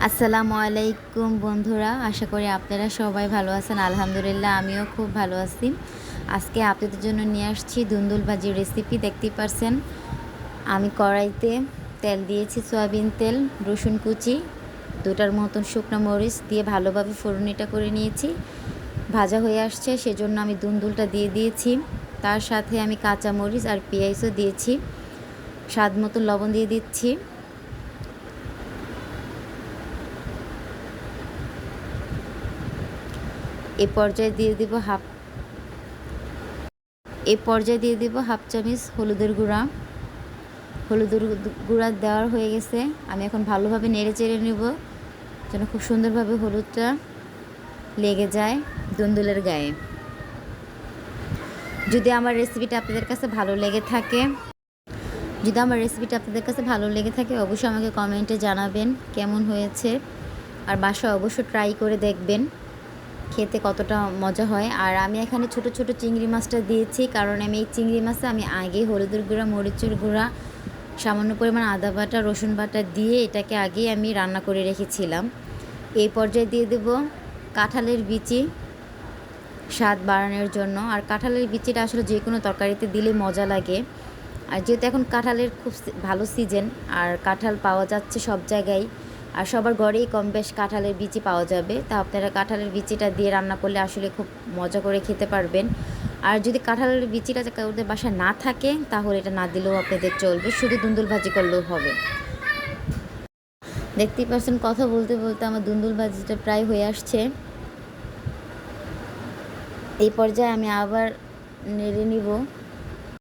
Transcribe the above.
আসসালামু আলাইকুম বন্ধুরা, আশা করি আপনারা সবাই ভালো আছেন। আলহামদুলিল্লাহ আমিও খুব ভালো আছি। আজকে আপনাদের জন্য নিয়ে আসছি দুন্দুল ভাজির রেসিপি। দেখতেই পারছেন আমি কড়াইতে তেল দিয়েছি, সয়াবিন তেল, রসুন কুচি, দুটার মতন শুকনো মরিচ দিয়ে ভালোভাবে ফোড়নিটা করে নিয়েছি। ভাজা হয়ে আসছে সেজন্য আমি দুন্দুলটা দিয়ে দিয়েছি। তার সাথে আমি কাঁচা মরিচ আর পেঁয়াজও দিয়েছি। স্বাদ মতো লবণ দিয়ে দিচ্ছি। এ পর্যায়ে দিয়ে দিব হাফ চামচ হলুদের গুঁড়া। হলুদের গুঁড়া দেওয়ার হয়ে গেছে। আমি এখন ভালোভাবে নেড়ে চেড়ে নেব যেন খুব সুন্দরভাবে হলুদটা লেগে যায় দুন্দুলের গায়ে। যদি আমার রেসিপিটা আপনাদের কাছে ভালো লেগে থাকে অবশ্যই আমাকে কমেন্টে জানাবেন কেমন হয়েছে। আর বাসায় অবশ্যই ট্রাই করে দেখবেন খেতে কতটা মজা হয়। আর আমি এখানে ছোট ছোট চিংড়ি মাছটা দিয়েছি, কারণ আমি এই চিংড়ি মাছে আমি আগে হলুদের গুঁড়া, মরিচের গুঁড়া, সামান্য পরিমাণ আদা বাটা, রসুন বাটা দিয়ে এটাকে আগেই আমি রান্না করে রেখেছিলাম। এই পর্যায়ে দিয়ে দেব কাঁঠালের বিচি স্বাদ বাড়ানোর জন্য। আর কাঁঠালের বিচিটা আসলে যে কোনো তরকারিতে দিলে মজা লাগে। আর যেহেতু এখন কাঁঠালের খুব ভালো সিজন, আর কাঁঠাল পাওয়া যাচ্ছে সব জায়গায়, আর সবার ঘরেই কম বেশ কাঁঠালের বিচি পাওয়া যাবে। তা আপনারা কাঁঠালের বিচিটা দিয়ে রান্না করলে আসলে খুব মজা করে খেতে পারবেন। আর যদি কাঁঠালের বিচিটা কাউদের বাসায় না থাকে তাহলে এটা না দিলেও আপনাদের চলবে, শুধু দুন্দুল ভাজি করলেও হবে। দেখতেই পাচ্ছেন কথা বলতে বলতে আমার দুন্দুল ভাজিটা প্রায় হয়ে আসছে। এই পর্যায়ে আমি আবার নেড়ে নিব।